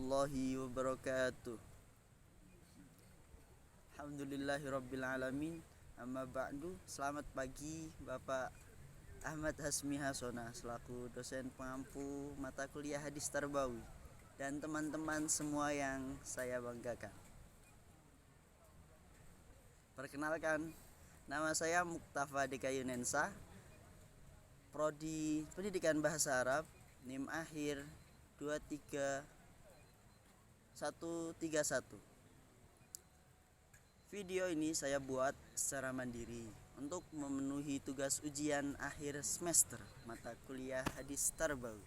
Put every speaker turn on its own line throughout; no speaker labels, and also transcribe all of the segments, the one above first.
warahmatullahi wabarakatuh. Alhamdulillahirabbil alamin. Amma ba'du. Selamat pagi Bapak Ahmad Hasmi Hasona selaku dosen pengampu mata kuliah hadis Tarbawi dan teman-teman semua yang saya banggakan. Perkenalkan, nama saya Muktafa Deka Yunensa, Prodi Pendidikan Bahasa Arab, NIM akhir 23131. Video ini saya buat secara mandiri untuk memenuhi tugas ujian akhir semester mata kuliah hadis Tarbawi.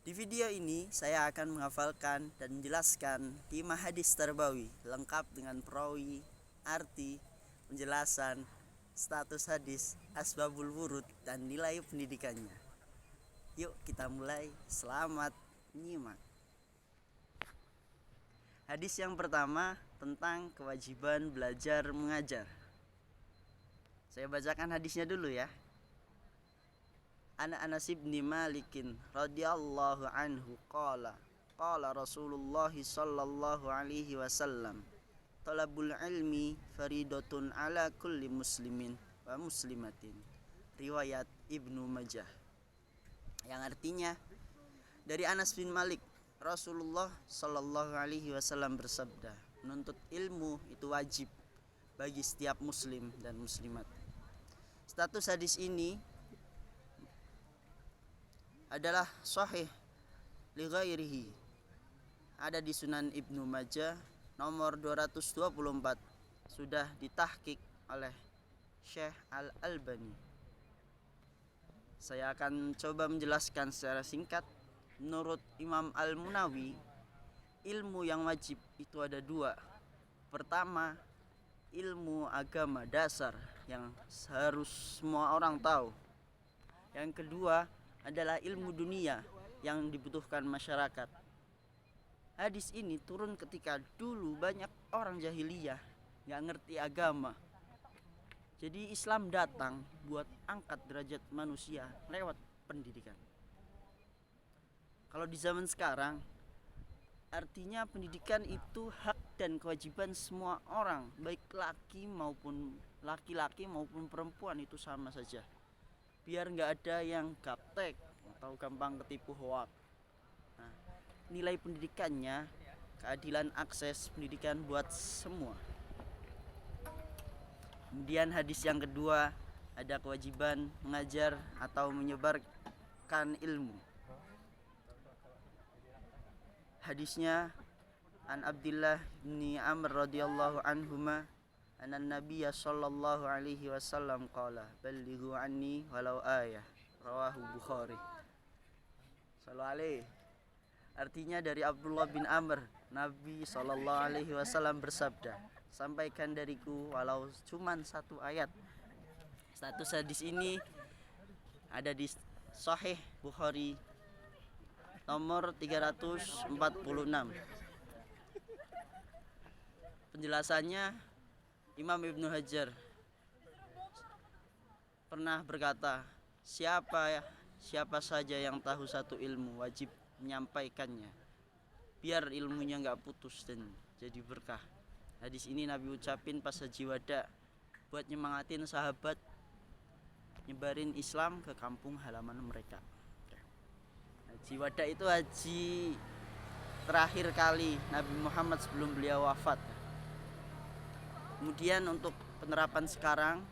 Di video ini saya akan menghafalkan dan menjelaskan 5 hadis Tarbawi lengkap dengan perawi, arti, penjelasan, status hadis, asbabul wurud, dan nilai pendidikannya. Yuk kita mulai. Selamat nyimak. Hadis yang pertama tentang kewajiban belajar mengajar. Saya bacakan hadisnya dulu ya. Anas bin Malikin radhiyallahu anhu qala Rasulullah sallallahu alaihi wasallam, talabul ilmi faridatun ala kulli muslimin wa muslimatin. Riwayat Ibnu Majah. Yang artinya, dari Anas bin Malik, Rasulullah sallallahu alaihi wasallam bersabda, menuntut ilmu itu wajib bagi setiap muslim dan muslimat. Status hadis ini adalah sahih li ghairihi. Ada di Sunan Ibnu Majah nomor 224. Sudah ditahqiq oleh Syekh Al-Albani. Saya akan coba menjelaskan secara singkat. Menurut Imam Al-Munawi, ilmu yang wajib itu ada 2. Pertama, ilmu agama dasar yang harus semua orang tahu. Yang kedua adalah ilmu dunia yang dibutuhkan masyarakat. Hadis ini turun ketika dulu banyak orang jahiliyah gak ngerti agama. Jadi Islam datang buat angkat derajat manusia lewat pendidikan. Kalau di zaman sekarang, artinya pendidikan itu hak dan kewajiban semua orang, baik laki-laki maupun perempuan, itu sama saja. Biar nggak ada yang gaptek atau gampang ketipu hoak. Nah, nilai pendidikannya, keadilan akses pendidikan buat semua. Kemudian hadis yang kedua, ada kewajiban mengajar atau menyebarkan ilmu. Hadisnya an Abdullah bin Amr radhiyallahu anhuma anna Nabiyya sallallahu alaihi wasallam qala ballighu anni walau ayah. Rawahu Bukhari. Sallallahu alaihi. Artinya dari Abdullah bin Amr, Nabi sallallahu alaihi wasallam bersabda, sampaikan dariku walau cuman 1 ayat. Status hadis ini ada di Sahih Bukhari nomor 346. Penjelasannya, Imam Ibnu Hajar pernah berkata, siapa saja yang tahu satu ilmu wajib menyampaikannya, biar ilmunya nggak putus dan jadi berkah. Hadis ini Nabi ucapin pas haji wada buat nyemangatin sahabat nyebarin Islam ke kampung halaman mereka. Haji wada itu haji terakhir kali Nabi Muhammad sebelum beliau wafat. Kemudian untuk penerapan sekarang,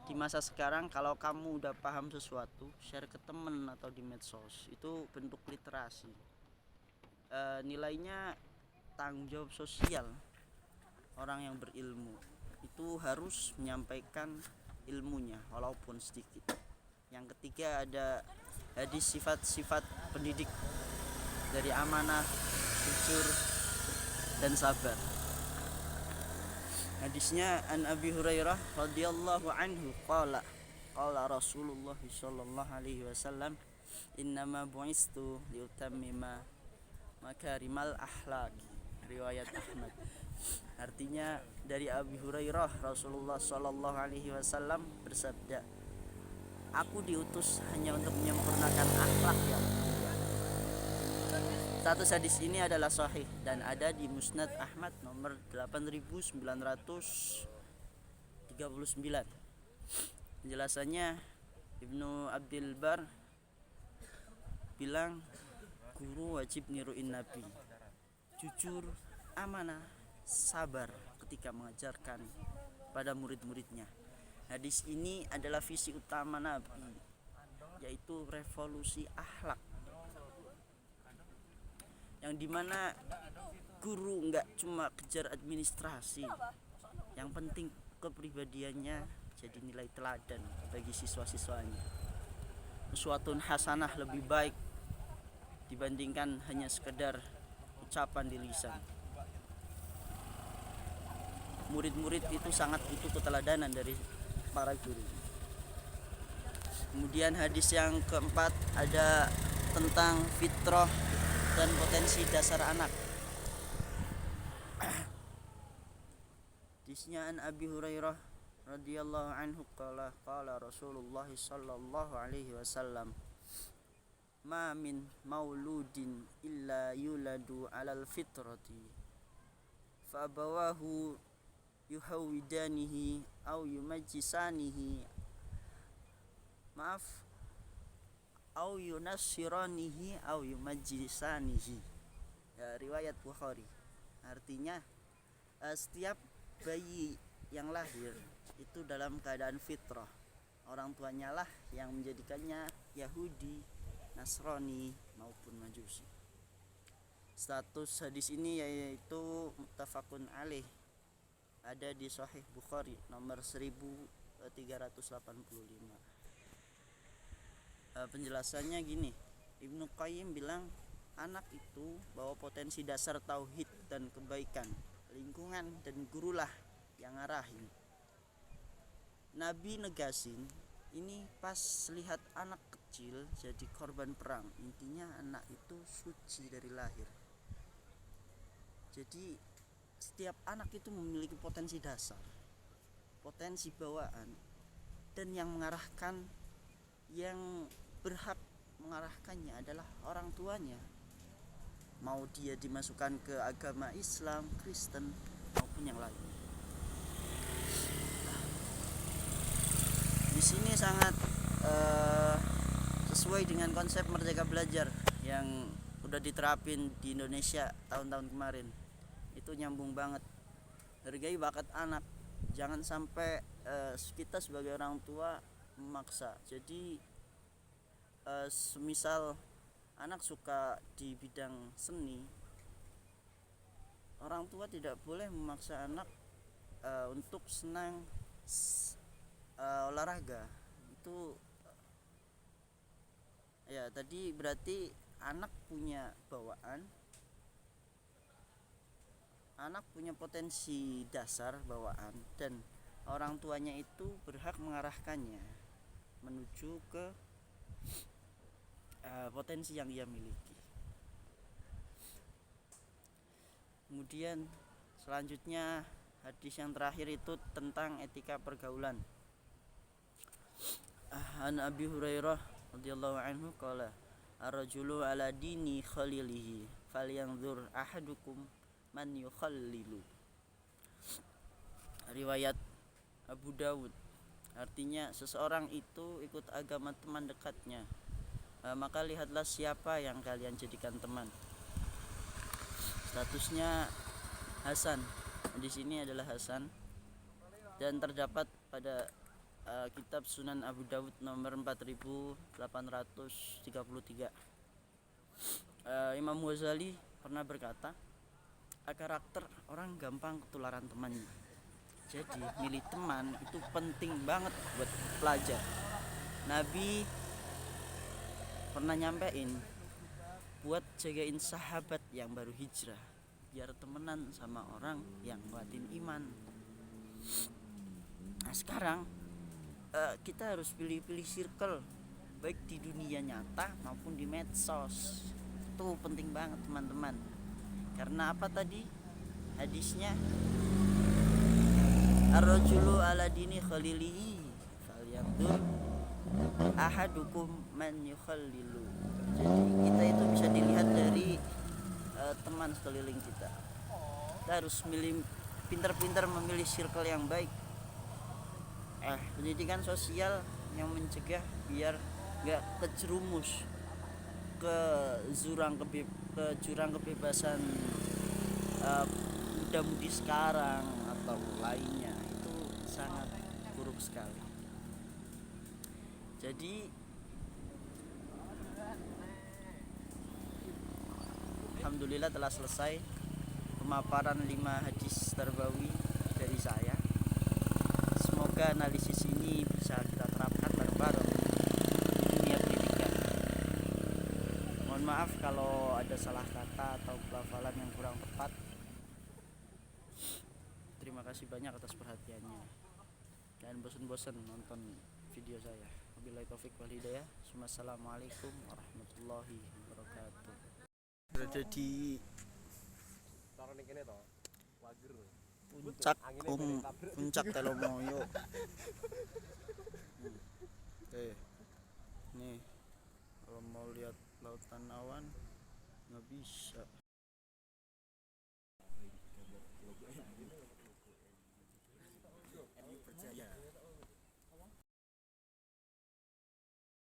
di masa sekarang, kalau kamu udah paham sesuatu, share ke temen atau di medsos, itu bentuk literasi. Nilainya tanggung jawab sosial. Orang yang berilmu itu harus menyampaikan ilmunya walaupun sedikit. Yang ketiga ada hadis sifat-sifat pendidik dari amanah, jujur, dan sabar. Hadisnya an Abi Hurairah radhiyallahu anhu qala Rasulullah sallallahu alaihi wasallam, innama bu'istu liutammima makarimal akhlaq. Riwayat Ahmad. Artinya dari Abi Hurairah, Rasulullah sallallahu alaihi wasallam bersabda, aku diutus hanya untuk menyempurnakan akhlak yang mulia. Status hadis ini adalah sahih dan ada di Musnad Ahmad nomor 8939. Penjelasannya, Ibnu Abdul Bar bilang guru wajib niruin Nabi, jujur, amanah, sabar ketika mengajarkan pada murid-muridnya. Hadis ini adalah visi utama Nabi, yaitu revolusi akhlak, yang dimana guru nggak cuma kejar administrasi, yang penting kepribadiannya jadi nilai teladan bagi siswa-siswanya. Uswatun hasanah lebih baik dibandingkan hanya sekedar ucapan di lisan. Murid-murid itu sangat butuh keteladanan dari para guru. Kemudian hadis yang keempat ada tentang fitrah dan potensi dasar anak. Hadisnya an Abi Hurairah radhiyallahu anhu qala Rasulullah sallallahu alaihi wasallam, ma min mauludin illa yuladu alal fitrati fa abawahu yuhawidanihi au yumajjisanihi au yunassiranihi au yumajjisanihi. Ya, riwayat Bukhari. Artinya setiap bayi yang lahir itu dalam keadaan fitrah. Orang tuanya lah yang menjadikannya Yahudi, Nasrani maupun Majusi. Status hadis ini yaitu muttafaqun alaih, ada di Sahih Bukhari nomor 1385. Penjelasannya gini, Ibnu Qayyim bilang anak itu bawa potensi dasar tauhid dan kebaikan. Lingkungan dan gurulah yang ngarahin. Nabi negasin ini pas lihat anak kecil jadi korban perang. Intinya anak itu suci dari lahir. Jadi setiap anak itu memiliki potensi dasar, potensi bawaan, dan yang mengarahkan, yang berhak mengarahkannya adalah orang tuanya. Mau dia dimasukkan ke agama Islam, Kristen maupun yang lain. Di sini sangat sesuai dengan konsep Merdeka Belajar yang udah diterapin di Indonesia tahun-tahun kemarin. Itu nyambung banget. Hargai bakat anak. Jangan sampai kita sebagai orang tua memaksa. Jadi semisal anak suka di bidang seni, orang tua tidak boleh memaksa anak untuk senang olahraga. Itu ya tadi berarti anak punya bawaan, anak punya potensi dasar bawaan, dan orang tuanya itu berhak mengarahkannya menuju ke potensi yang ia miliki. Kemudian selanjutnya hadis yang terakhir itu tentang etika pergaulan. An Abi Hurairah radhiyallahu anhu qala ar-rajulu ala dini khalilihi falyanzur ahadukum man yukhallilu. Riwayat Abu Dawud. Artinya seseorang itu ikut agama teman dekatnya, maka lihatlah siapa yang kalian jadikan teman. Statusnya Hasan. Di sini adalah Hasan dan terdapat pada kitab Sunan Abu Dawud nomor 4833. Imam Ghazali pernah berkata, karakter orang gampang ketularan temannya. Jadi milih teman itu penting banget buat pelajar. Nabi pernah nyampein buat jagain sahabat yang baru hijrah, biar temenan sama orang yang nguatin iman. Nah sekarang kita harus pilih-pilih circle, baik di dunia nyata maupun di medsos. Itu penting banget teman-teman. Karena apa tadi hadisnya, ar-rajulu ala dini khalilihi falyanzur ahadukum man yukhallilu. Jadi kita itu bisa dilihat dari teman sekeliling kita. Kita harus pintar-pintar memilih circle yang baik. Pendidikan sosial yang mencegah biar nggak kejerumus ke jurang kebebasan muda-mudi sekarang atau lainnya, itu sangat buruk sekali. Jadi alhamdulillah telah selesai pemaparan 5 hadis tarbawi dari saya. Semoga analisis ini bisa kita terapkan bareng-bareng di dunia pendidikan. Mohon maaf kalau ada salah kata atau pelafalan yang kurang tepat. Terima kasih banyak atas perhatiannya. Jangan bosan-bosan nonton video saya. Wabillahi taufik wal hidayah. Assalamualaikum warahmatullahi wabarakatuh. Berada di puncak Telomoyo. Nih kalau mau lihat lautan awan nggak bisa.